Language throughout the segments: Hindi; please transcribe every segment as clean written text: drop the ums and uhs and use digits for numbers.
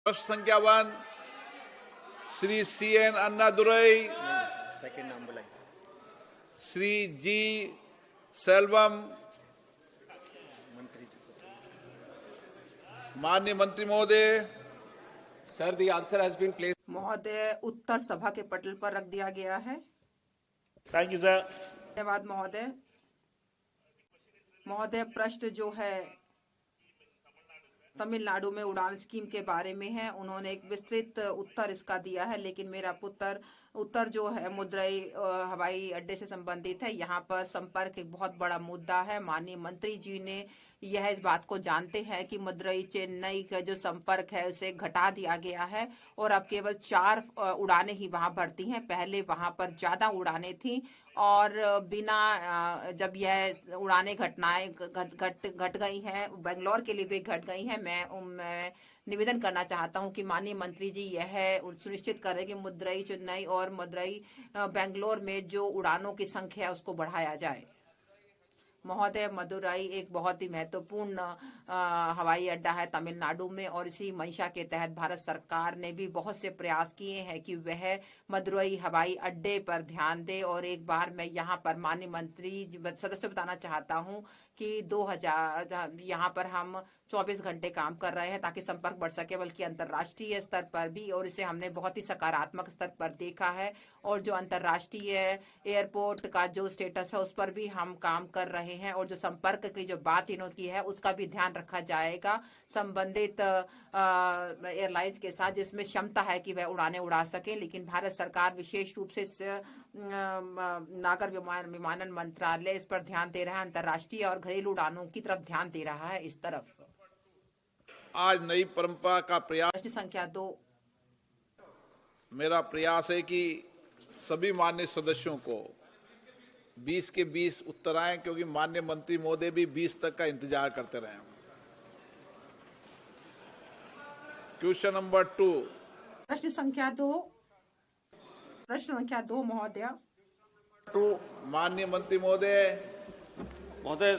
प्रश्न संख्या 1 श्री CN अन्नादुरई, सेकंड नाम बुलाइए। श्री G सेल्वम, मंत्री जी। माननीय मंत्री महोदय। Sir, the answer has been placed. महोदय, उत्तर सभा के पटल पर रख दिया गया है। Thank you sir. धन्यवाद महोदय। महोदय, प्रश्न जो है तमिलनाडु में उड़ान स्कीम के बारे में है। उन्होंने एक विस्तृत उत्तर इसका दिया है, लेकिन मेरा उत्तर जो है मदुरई हवाई अड्डे से संबंधित है। यहाँ पर संपर्क एक बहुत बड़ा मुद्दा है। माननीय मंत्री जी ने यह इस बात को जानते हैं कि मदुरई चेन्नई का जो संपर्क है उसे घटा दिया गया है और अब केवल 4 उड़ानें ही वहां भरती हैं। पहले वहां पर ज्यादा उड़ानें थी और बिना जब यह उड़ानें घट गई हैं, बेंगलोर के लिए भी घट गई हैं। मैं निवेदन करना चाहता हूं कि माननीय मंत्री जी यह सुनिश्चित करें कि मदुरई चेन्नई और मदुरई बेंगलोर में जो उड़ानों की संख्या है उसको बढ़ाया जाए। महोदय, मदुरई एक बहुत ही महत्वपूर्ण हवाई अड्डा है तमिलनाडु में और इसी मंशा के तहत भारत सरकार ने भी बहुत से प्रयास किए हैं कि वह मदुरई हवाई अड्डे पर ध्यान दे। और एक बार मैं यहाँ पर माननीय मंत्री सदस्य बताना चाहता हूँ कि 2000 यहाँ पर हम 24 घंटे काम कर रहे हैं ताकि संपर्क बढ़ सके, बल्कि अंतर्राष्ट्रीय स्तर पर भी, और इसे हमने बहुत ही सकारात्मक स्तर पर देखा है। और जो अंतर्राष्ट्रीय एयरपोर्ट का जो स्टेटस है उस पर भी हम काम कर रहे हैं और जो संपर्क की जो बात इन्होंने की है उसका भी ध्यान रखा जाएगा संबंधित एयरलाइंस के साथ, जिसमें क्षमता है कि वह उड़ानें उड़ा सके। लेकिन भारत सरकार विशेष रूप से नागर विमानन मंत्रालय इस पर ध्यान दे रहा है, अंतर्राष्ट्रीय और घरेलू उड़ानों की तरफ ध्यान दे रहा है इस तरफ। आज नई परंपरा का प्रयास। प्रश्न संख्या 2। मेरा प्रयास है कि सभी माननीय सदस्यों को 20 के 20 उत्तर आए, क्योंकि माननीय मंत्री महोदय भी 20 तक का इंतजार करते रहे। Question number 2। प्रश्न संख्या 2। प्रश्न संख्या 2 महोदय। 2 माननीय मंत्री महोदय। महोदय,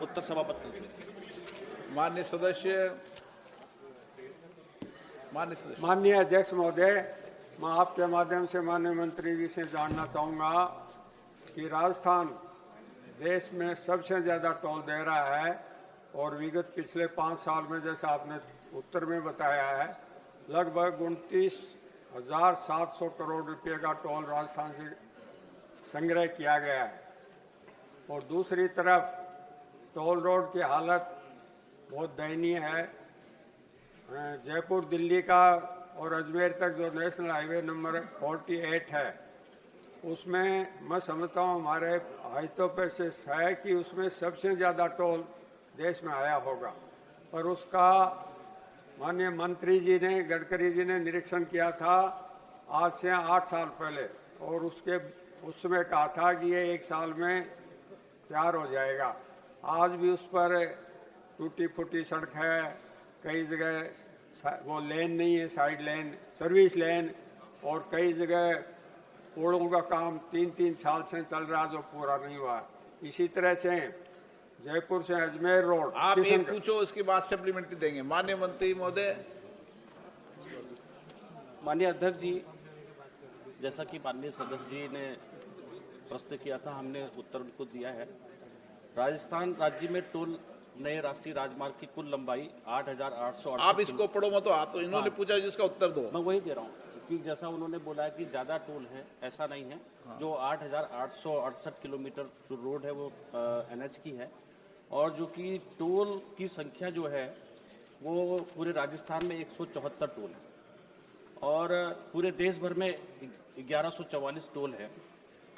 उत्तर सभापति। माननीय सदस्य। माननीय अध्यक्ष महोदय, मैं आपके माध्यम से माननीय मंत्री जी से जानना चाहूँगा कि राजस्थान देश में सबसे ज़्यादा टोल दे रहा है और विगत पिछले 5 साल में, जैसा आपने उत्तर में बताया है, लगभग 29,700 करोड़ रुपए का टोल राजस्थान से संग्रह किया गया है। और दूसरी तरफ टोल रोड की हालत बहुत दयनीय है। जयपुर दिल्ली का और अजमेर तक जो नेशनल हाईवे नंबर 48 है, उसमें मैं समझता हूँ हमारे हाथों पे से है कि उसमें सबसे ज़्यादा टोल देश में आया होगा। पर उसका माननीय मंत्री जी ने, गडकरी जी ने निरीक्षण किया था आज से 8 साल पहले, और उस समय कहा था कि ये 1 साल में तैयार हो जाएगा। आज भी उस पर टूटी फूटी सड़क है, कई जगह वो लेन नहीं है, साइड लेन, सर्विस लेन, और कई जगह पुलों का काम 3-3 साल से चल रहा जो पूरा नहीं हुआ। इसी तरह से जयपुर से अजमेर रोड। आप एक पूछो, उसके बाद सप्लीमेंट्री देंगे। माननीय मंत्री महोदय। माननीय अध्यक्ष जी, जैसा कि माननीय सदस्य जी ने प्रश्न किया था, हमने उत्तर उनको दिया है। राजस्थान राज्य में टोल नए राष्ट्रीय राजमार्ग की कुल लंबाई 8,800। आप इसको पढ़ो मत, आप तो इन्होंने पूछा जिसका उत्तर दो। मैं वही दे रहा हूँ कि जैसा उन्होंने बोला है कि ज़्यादा टोल है, ऐसा नहीं है। जो 8,868 किलोमीटर जो रोड है वो NH की है, और जो कि टोल की संख्या जो है वो पूरे राजस्थान में 174 टोल है और पूरे देश भर में 1144 टोल है।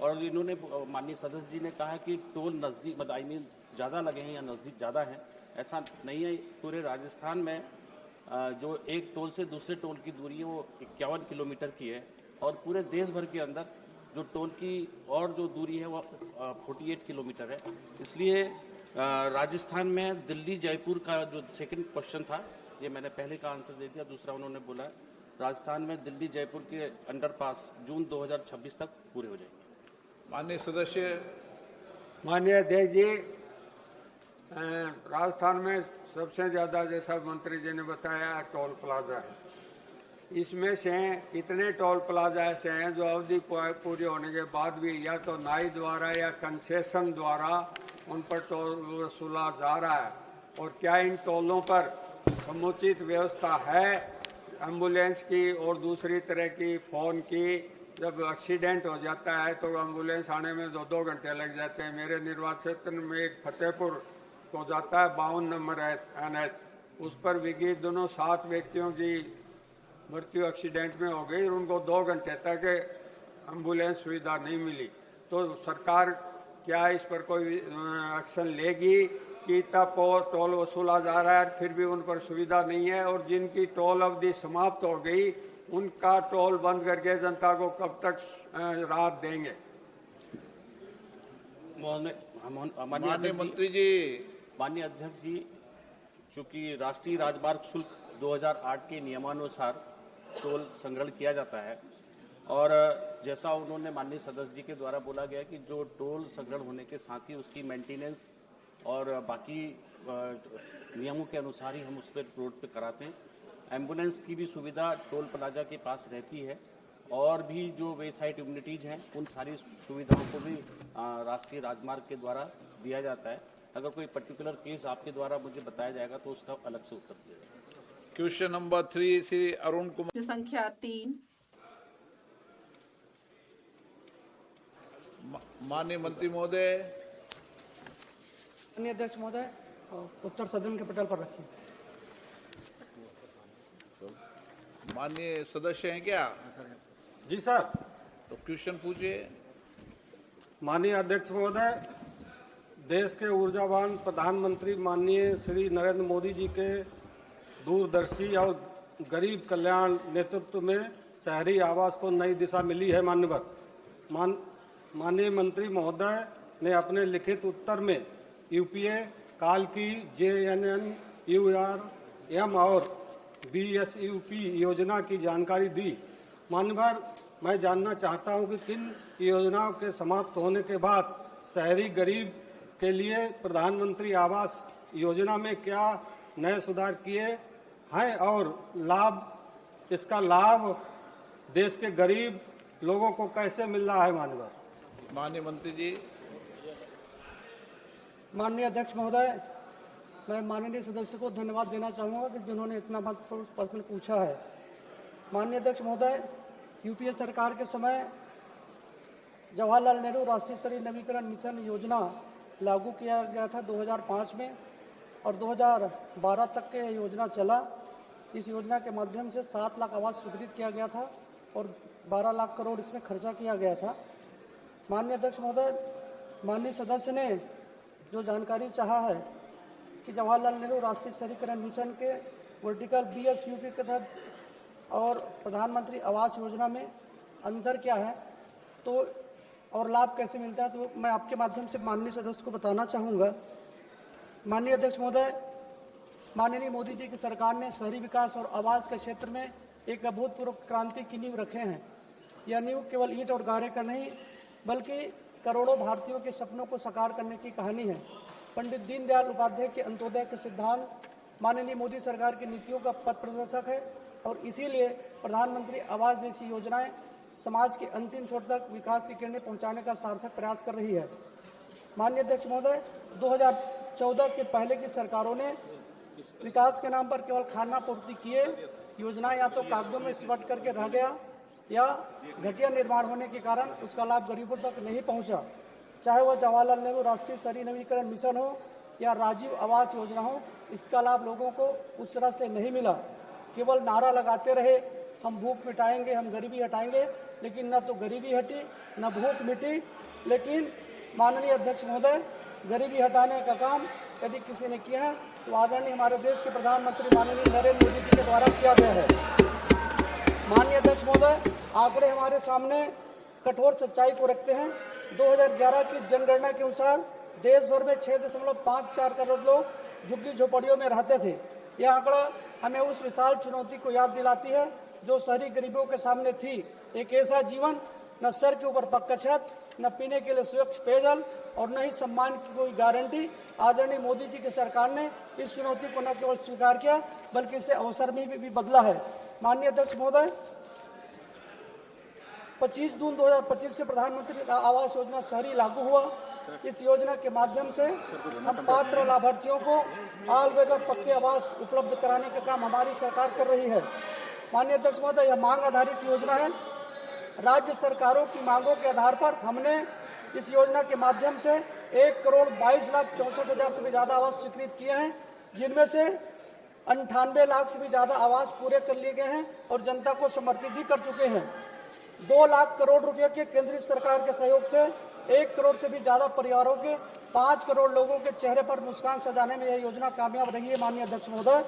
और इन्होंने माननीय सदस्य जी ने कहा कि टोल नज़दीक मतलब ज़्यादा लगे हैं या नज़दीक ज़्यादा है, ऐसा नहीं है। पूरे राजस्थान में जो एक टोल से दूसरे टोल की दूरी है वो 51 किलोमीटर की है, और पूरे देश भर के अंदर जो टोल की और जो दूरी है वो 48 किलोमीटर है। इसलिए राजस्थान में दिल्ली जयपुर का जो सेकंड क्वेश्चन था, ये मैंने पहले का आंसर दे दिया। दूसरा उन्होंने बोला राजस्थान में दिल्ली जयपुर के अंडरपास जून 2026 तक पूरे हो जाएंगे। माननीय सदस्य। माननीय अध्यक्ष जी, राजस्थान में सबसे ज़्यादा, जैसा मंत्री जी ने बताया, टोल प्लाजा है। इसमें से कितने टोल प्लाजा ऐसे हैं जो अवधि पूरी होने के बाद भी या तो नाई द्वारा या कंसेशन द्वारा उन पर टोल वसूला जा रहा है, और क्या इन टोलों पर समुचित व्यवस्था है एम्बुलेंस की और दूसरी तरह की फ़ोन की? जब एक्सीडेंट हो जाता है तो एम्बुलेंस आने में 2-2 घंटे लग जाते हैं। मेरे निर्वाचन क्षेत्र में एक फतेहपुर को जाता है 52 नंबर NH, उस पर विगत दोनों 7 व्यक्तियों की मृत्यु एक्सीडेंट में हो गई और उनको 2 घंटे तक एम्बुलेंस सुविधा नहीं मिली। तो सरकार क्या इस पर कोई एक्शन लेगी कि तब टोल वसूला जा रहा है फिर भी उन पर सुविधा नहीं है, और जिनकी टोल अवधि समाप्त हो गई उनका टोल बंद करके जनता को कब तक राहत देंगे? माननीय मंत्री जी, माननीय अध्यक्ष जी, चूंकि राष्ट्रीय राजमार्ग शुल्क 2008 के नियमानुसार टोल संग्रहण किया जाता है, और जैसा उन्होंने माननीय सदस्य जी के द्वारा बोला गया कि जो टोल संग्रहण होने के साथ ही उसकी मेंटेनेंस और बाकी नियमों के अनुसार ही हम उस पर रोड पे कराते हैं। एम्बुलेंस की भी सुविधा टोल प्लाजा के पास रहती है, और भी जो वे साइड इम्यूनिटीज हैं उन सारी सुविधाओं को भी राष्ट्रीय राजमार्ग के द्वारा दिया जाता है। अगर कोई पर्टिकुलर केस आपके द्वारा मुझे बताया जाएगा तो उसका अलग से उत्तर दिया जाएगा। Question number 3 Shri Arun Kumar. संख्या 3। माननीय मंत्री महोदय। माननीय अध्यक्ष महोदय, उत्तर सदन के पटल पर रखिए। माननीय सदस्य हैं क्या? जी सर। तो क्वेश्चन पूछिए। माननीय अध्यक्ष महोदय, देश के ऊर्जावान प्रधानमंत्री माननीय श्री नरेंद्र मोदी जी के दूरदर्शी और गरीब कल्याण नेतृत्व में शहरी आवास को नई दिशा मिली है। माननीय मंत्री महोदय ने अपने लिखित उत्तर में यूपीए काल की JNNURM और BSUP योजना की जानकारी दी। माननीय, मैं जानना चाहता हूं कि किन योजनाओं के समाप्त होने के बाद शहरी गरीब के लिए प्रधानमंत्री आवास योजना में क्या नए सुधार किए हैं, और इसका लाभ देश के गरीब लोगों को कैसे मिल रहा है? माननीय मंत्री जी। माननीय अध्यक्ष महोदय, मैं माननीय सदस्य को धन्यवाद देना चाहूँगा कि जिन्होंने इतना महत्वपूर्ण प्रश्न पूछा है। माननीय अध्यक्ष महोदय, यूपीए सरकार के समय जवाहरलाल नेहरू राष्ट्रीय शहरी नवीकरण मिशन योजना लागू किया गया था 2005 में, और 2012 तक के योजना चला। इस योजना के माध्यम से 7 लाख आवास स्वीकृत किया गया था और 12 लाख करोड़ इसमें खर्चा किया गया था। माननीय अध्यक्ष महोदय, माननीय सदस्य ने जो जानकारी चाहा है कि जवाहरलाल नेहरू राष्ट्रीय शहरीकरण मिशन के वर्टिकल BSUP के तहत और प्रधानमंत्री आवास योजना में अंतर क्या है तो और लाभ कैसे मिलता है, तो मैं आपके माध्यम से माननीय सदस्य को बताना चाहूँगा। माननीय अध्यक्ष महोदय, माननीय मोदी जी की सरकार ने शहरी विकास और आवास के क्षेत्र में एक अभूतपूर्व क्रांति की नींव रखे हैं। यह नींव केवल ईंट और गारे का नहीं बल्कि करोड़ों भारतीयों के सपनों को साकार करने की कहानी है। पंडित दीनदयाल उपाध्याय के अंत्योदय के सिद्धांत माननीय मोदी सरकार की नीतियों का पथ प्रदर्शक है, और इसीलिए प्रधानमंत्री आवास जैसी योजनाएं समाज के अंतिम छोर तक विकास की किरणें पहुंचाने का सार्थक प्रयास कर रही है। माननीय अध्यक्ष महोदय, 2014 के पहले की सरकारों ने विकास के नाम पर केवल खाना पूर्ति किए, योजनाएं या तो कागजों में सिमट करके रह गया या घटिया निर्माण होने के कारण उसका लाभ गरीबों तक नहीं पहुंचा। चाहे वह जवाहरलाल नेहरू राष्ट्रीय शहरी नवीकरण मिशन हो या राजीव आवास योजना हो, इसका लाभ लोगों को उस तरह से नहीं मिला। केवल नारा लगाते रहे, हम भूख मिटाएंगे, हम गरीबी हटाएंगे, लेकिन न तो गरीबी हटी न भूख मिटी। लेकिन माननीय अध्यक्ष महोदय, गरीबी हटाने का काम यदि किसी ने किया है तो आदरणीय हमारे देश के प्रधानमंत्री माननीय नरेंद्र मोदी जी के द्वारा किया गया है। माननीय अध्यक्ष महोदय, आंकड़े हमारे सामने कठोर सच्चाई को रखते हैं। 2011 की जनगणना के अनुसार देश भर में 6.54 करोड़ लोग झुग्गी झोपड़ियों में रहते थे। यह आंकड़ा हमें उस विशाल चुनौती को याद दिलाती है जो शहरी गरीबों के सामने थी। एक ऐसा जीवन, न सर के ऊपर पक्का छत, न पीने के लिए स्वच्छ पेयजल और न ही सम्मान की कोई गारंटी। आदरणीय मोदी जी की सरकार ने इस चुनौती को न केवल स्वीकार किया बल्कि इसे अवसर में भी बदला है। माननीय अध्यक्ष महोदय, 25 जून 2025 से प्रधानमंत्री आवास योजना शहरी लागू हुआ। इस योजना के माध्यम से अब पात्र लाभार्थियों को ऑल वेदर पक्के आवास उपलब्ध कराने का काम हमारी सरकार कर रही है। माननीय अध्यक्ष महोदय, यह मांग आधारित योजना है। राज्य सरकारों की मांगों के आधार पर हमने इस योजना के माध्यम से 1,22,64,000 से भी ज्यादा आवास स्वीकृत किए हैं, जिनमें से 98 लाख से भी ज्यादा आवास पूरे कर लिए गए हैं और जनता को समर्पित भी कर चुके हैं। 2 लाख करोड़ रुपए के केंद्रीय सरकार के सहयोग से 1 करोड़ से भी ज्यादा परिवारों के 5 करोड़ लोगों के चेहरे पर मुस्कान सजाने में यह योजना कामयाब रही है। माननीय अध्यक्ष महोदय,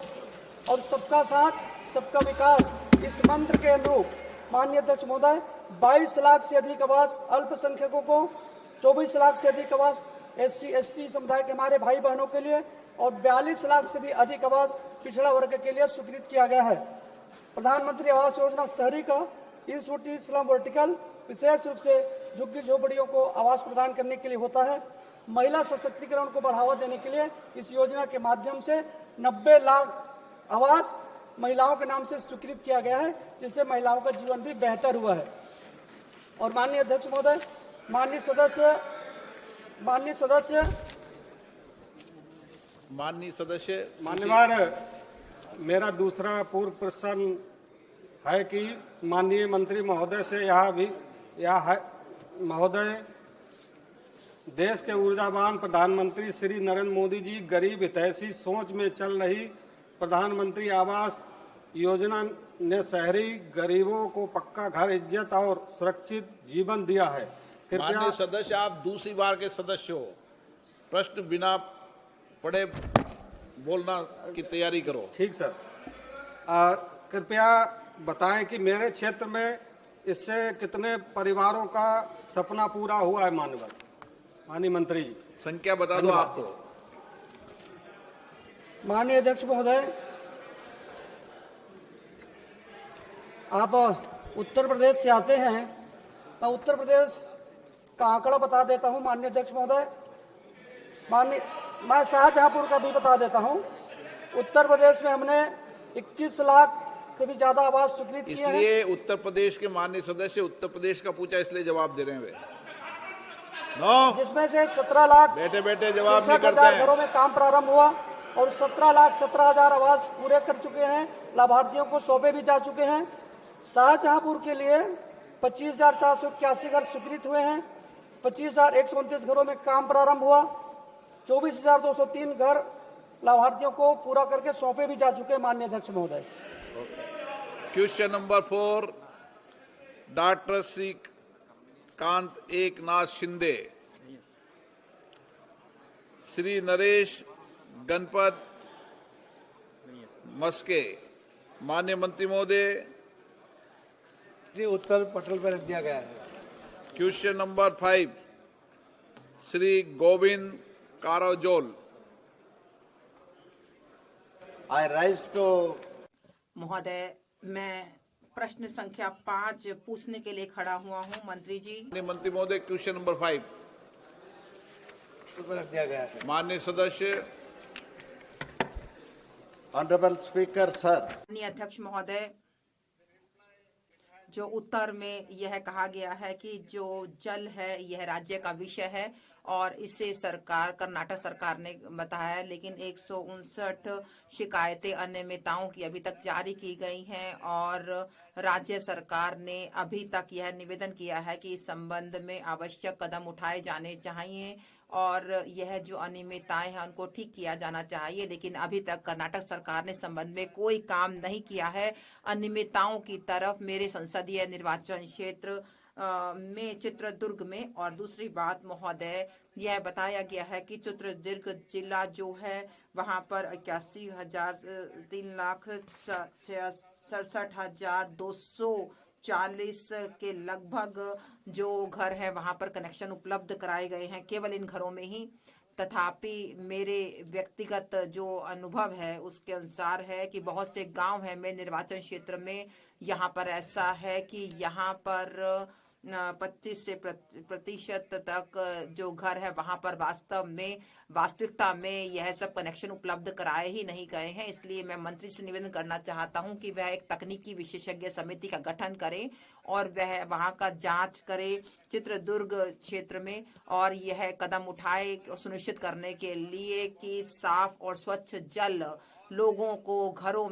और सबका साथ सबका विकास इस मंत्र के अनुरूप माननीय अध्यक्ष महोदय, 22 लाख से अधिक आवास अल्पसंख्यकों को, 24 लाख से अधिक आवास SC/ST समुदाय के हमारे भाई बहनों के लिए और 42 लाख से भी अधिक आवास पिछड़ा वर्ग के लिए स्वीकृत किया गया है। प्रधानमंत्री आवास योजना शहरी का इंस्टीट्यूशनल वर्टिकल विशेष रूप से झुग्गी झोपड़ियों को आवास प्रदान करने के लिए होता है। महिला सशक्तिकरण को बढ़ावा देने के लिए इस योजना के माध्यम से 90 लाख आवास महिलाओं के नाम से स्वीकृत किया गया है, जिससे महिलाओं का जीवन भी बेहतर हुआ है। और माननीय अध्यक्ष महोदय, माननीय सदस्य मान्यवर, मेरा दूसरा पूर्व प्रश्न है कि माननीय मंत्री महोदय से यह है महोदय, देश के ऊर्जावान प्रधानमंत्री श्री नरेंद्र मोदी जी गरीब हितैषी सोच में चल रही प्रधानमंत्री आवास योजना ने शहरी गरीबों को पक्का घर, इज्जत और सुरक्षित जीवन दिया है। माननीय सदस्य, आप दूसरी बार के सदस्य हो, प्रश्न बिना पढ़े बोलना की तैयारी करो। ठीक सर। कृपया बताएं कि मेरे क्षेत्र में इससे कितने परिवारों का सपना पूरा हुआ है। माननीय मंत्री जी, संख्या बता दो आप तो। माननीय अध्यक्ष महोदय, आप उत्तर प्रदेश से आते हैं, मैं उत्तर प्रदेश का आंकड़ा बता देता हूं। माननीय अध्यक्ष महोदय, मैं शाहजहांपुर का भी बता देता हूं। उत्तर प्रदेश में हमने 21 लाख से भी ज्यादा आवास स्वीकृत किए हैं। इसलिए उत्तर प्रदेश के माननीय सदस्य उत्तर प्रदेश का पूछा, इसलिए जवाब दे रहे हैं वे। जिसमें से 17 लाख बैठे जवाब नहीं करते हैं। घरों में काम प्रारंभ हुआ और 17,17,000 आवास पूरे कर चुके हैं, लाभार्थियों को सौंपे भी जा चुके हैं। शाहजहांपुर के लिए 25,481 घर स्वीकृत हुए हैं, 25,129 घरों में काम प्रारंभ हुआ, 24,203 घर लाभार्थियों को पूरा करके सौंपे भी जा चुके हैं। माननीय अध्यक्ष महोदय, question number 4, doctor Shrikant Eknath Shinde, Shri Naresh Ganpat Mhaske. माननीय मंत्री महोदय जी, उत्तर पटल पर रख दिया गया है। क्वेश्चन नंबर 5, श्री गोविंद कारोजोल। I rise to महोदय, मैं प्रश्न संख्या 5 पूछने के लिए खड़ा हुआ हूं। मंत्री जी। माननीय मंत्री महोदय, क्वेश्चन नंबर 5 पर रख दिया गया है। माननीय सदस्य। Honorable Speaker, sir. माननीय अध्यक्ष महोदय, जो उत्तर में यह कहा गया है कि जो जल है यह राज्य का विषय है और इसे कर्नाटक सरकार ने बताया, लेकिन 159 शिकायतें अनियमितताओं की अभी तक जारी की गई हैं और राज्य सरकार ने अभी तक यह निवेदन किया है कि इस संबंध में आवश्यक कदम उठाए जाने चाहिए और यह जो अनियमितताएं हैं उनको ठीक किया जाना चाहिए, लेकिन अभी तक कर्नाटक सरकार ने संबंध में कोई काम नहीं किया है। अनियमितताओं की तरफ मेरे संसदीय निर्वाचन क्षेत्र में चित्रदुर्ग में, और दूसरी बात महोदय, यह बताया गया है कि चित्रदुर्ग जिला जो है वहां पर 81,3,67,240 के लगभग जो घर है वहां पर कनेक्शन उपलब्ध कराए गए हैं केवल इन घरों में ही। तथापि मेरे व्यक्तिगत जो अनुभव है उसके अनुसार है कि बहुत से गांव हैं मेरे निर्वाचन क्षेत्र में, यहाँ पर ऐसा है कि यहाँ पर 25 से प्रतिशत तक जो घर है वहां पर वास्तविकता में यह सब कनेक्शन उपलब्ध कराए ही नहीं गए हैं। इसलिए मैं मंत्री से निवेदन करना चाहता हूं कि वह एक तकनीकी विशेषज्ञ समिति का गठन करें और वह वहां का जांच करे चित्रदुर्ग क्षेत्र में, और यह कदम उठाए सुनिश्चित करने के लिए कि साफ और स्वच्छ जल लोगों को घरों